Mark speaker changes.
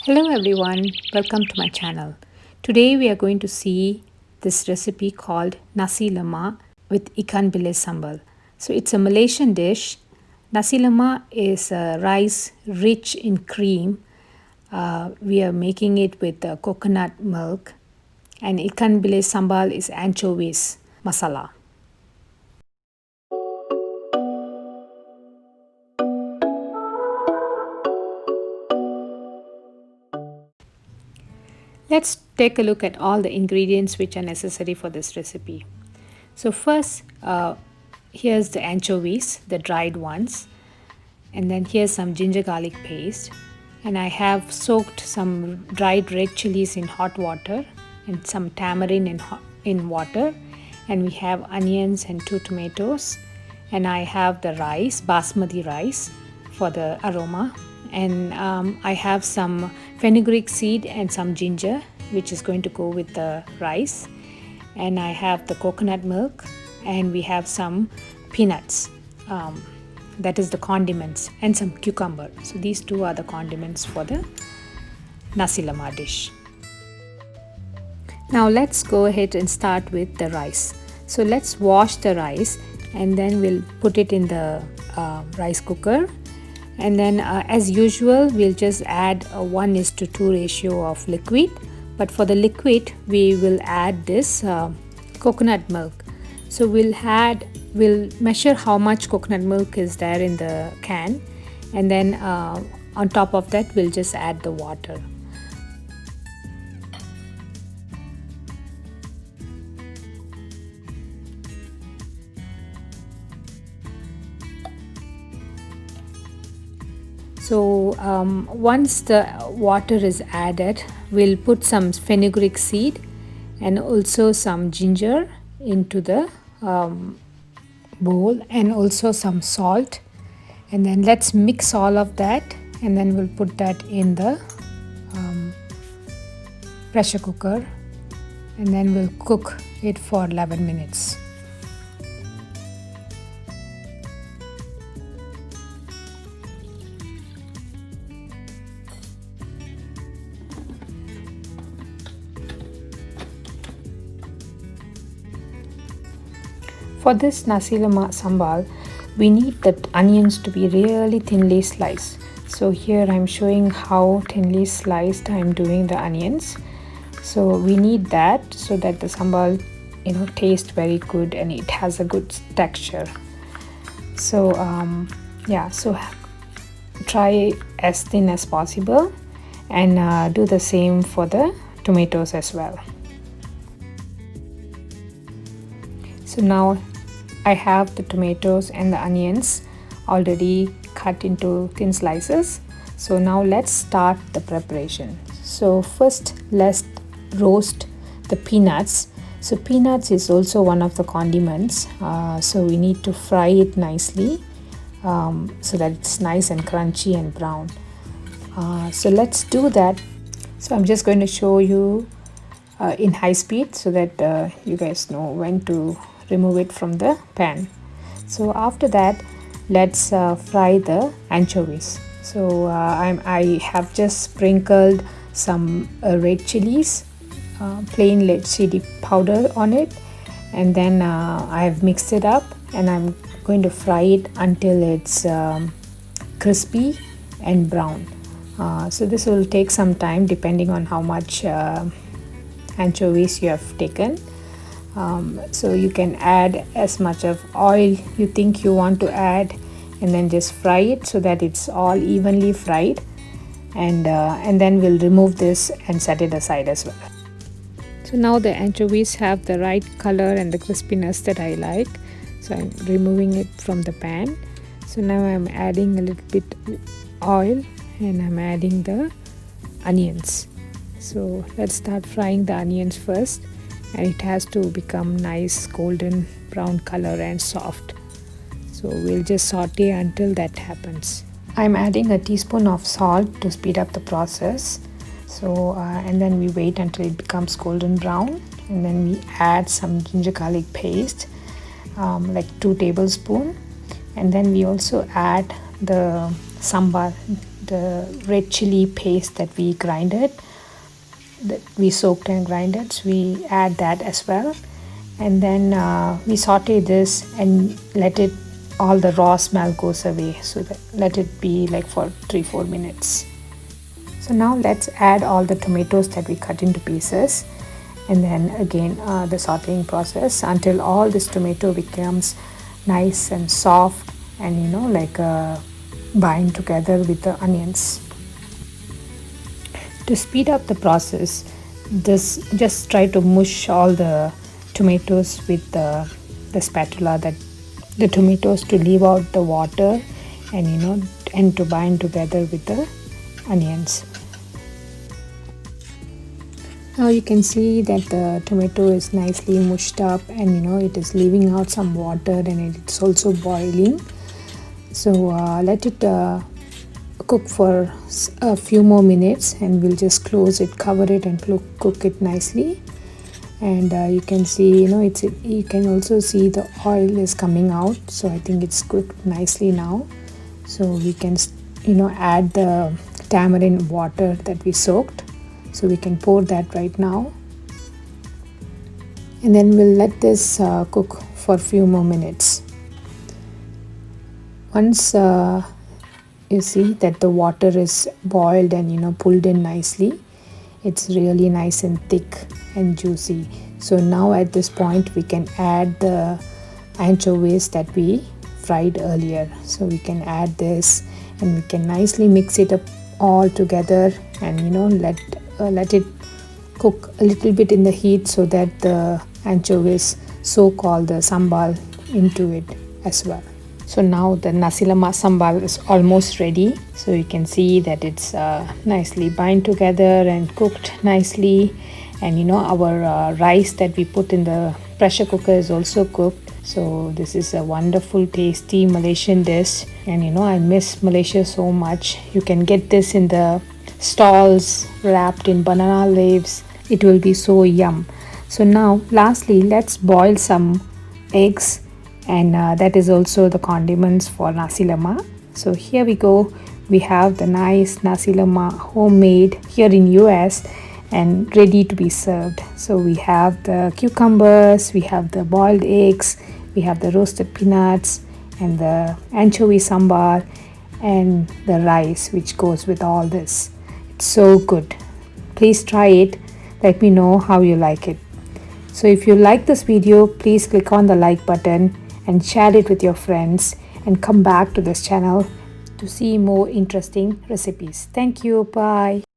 Speaker 1: Hello everyone, welcome to my channel. Today we are going to see this recipe called Nasi Lemak with Ikan Bilis Sambal. So it's a Malaysian dish. Nasi Lemak is a rice rich in cream. We are making it with coconut milk, and Ikan Bilis Sambal is Anchovies Masala. Let's take a look at all the ingredients which are necessary for this recipe. So first, here's the anchovies, the dried ones, and then here's some ginger garlic paste, and I have soaked some dried red chilies in hot water and some tamarind in water, and we have onions and 2 tomatoes, and I have the rice, basmati rice for the aroma, and I have some fenugreek seed and some ginger which is going to go with the rice, and I have the coconut milk, and we have some peanuts, that is the condiments, and some cucumber. So these two are the condiments for the Nasi Lemak dish. Now let's go ahead and start with the rice. So let's wash the rice and then we'll put it in the rice cooker, and then as usual we'll just add a 1:2 ratio of liquid, but for the liquid we will add this coconut milk. So we'll measure how much coconut milk is there in the can, and then on top of that we'll just add the water. So once the water is added, we'll put some fenugreek seed and also some ginger into the bowl, and also some salt, and then let's mix all of that, and then we'll put that in the pressure cooker, and then we'll cook it for 11 minutes. For this Nasi Lemak Sambal, we need the onions to be really thinly sliced. So here I'm showing how thinly sliced I'm doing the onions. So we need that so that the sambal tastes very good and it has a good texture. So so try as thin as possible, and do the same for the tomatoes as well. So now I have the tomatoes and the onions already cut into thin slices. So now let's start the preparation. So first let's roast the peanuts. So peanuts is also one of the condiments, so we need to fry it nicely so that it's nice and crunchy and brown. So let's do that. So I'm just going to show you in high speed so that you guys know when to remove it from the pan. So after that, let's fry the anchovies. So I have just sprinkled some red chilies, plain red chili powder on it, and then I have mixed it up, and I'm going to fry it until it's crispy and brown. So this will take some time depending on how much anchovies you have taken. So you can add as much of oil you think you want to add, and then just fry it so that it's all evenly fried, and then we'll remove this and set it aside as well. So now the anchovies have the right color and the crispiness that I like, so I'm removing it from the pan. So now I'm adding a little bit oil, and I'm adding the onions. So let's start frying the onions first, and it has to become nice golden brown color and soft. So we'll just saute until that happens. I'm adding a teaspoon of salt to speed up the process. So and then we wait until it becomes golden brown, and then we add some ginger garlic paste, like 2 tablespoons, and then we also add the sambal, the red chili paste that we grinded, that we soaked and grinded. So we add that as well, and then we saute this and let it all the raw smell goes away. So that let it be like for 3-4 minutes. So now let's add all the tomatoes that we cut into pieces, and then again the sauteing process until all this tomato becomes nice and soft and like bind together with the onions. To speed up the process, just try to mush all the tomatoes with the spatula, that the tomatoes to leave out the water and to bind together with the onions. Now you can see that the tomato is nicely mushed up, and it is leaving out some water, and it's also boiling. So let it cook for a few more minutes, and we'll just close it, cover it, and cook it nicely. And you can see you can also see the oil is coming out, so I think it's cooked nicely now. So we can add the tamarind water that we soaked, so we can pour that right now, and then we'll let this cook for a few more minutes. Once you see that the water is boiled and pulled in nicely, it's really nice and thick and juicy. So now at this point we can add the anchovies that we fried earlier. So we can add this, and we can nicely mix it up all together, and let it cook a little bit in the heat, so that the anchovies soak all the sambal into it as well. So now the Nasi Lemak sambal is almost ready. So you can see that it's nicely bind together and cooked nicely, and our rice that we put in the pressure cooker is also cooked. So this is a wonderful, tasty Malaysian dish, and I miss Malaysia so much. You can get this in the stalls wrapped in banana leaves. It will be so yum. So now lastly, let's boil some eggs, and that is also the condiments for Nasi Lemak. So here we go. We have the nice Nasi Lemak homemade here in US and ready to be served. So we have the cucumbers, we have the boiled eggs, we have the roasted peanuts, and the anchovy sambal, and the rice which goes with all this. It's so good. Please try it. Let me know how you like it. So if you like this video, please click on the like button and share it with your friends, and come back to this channel to see more interesting recipes. Thank you. Bye.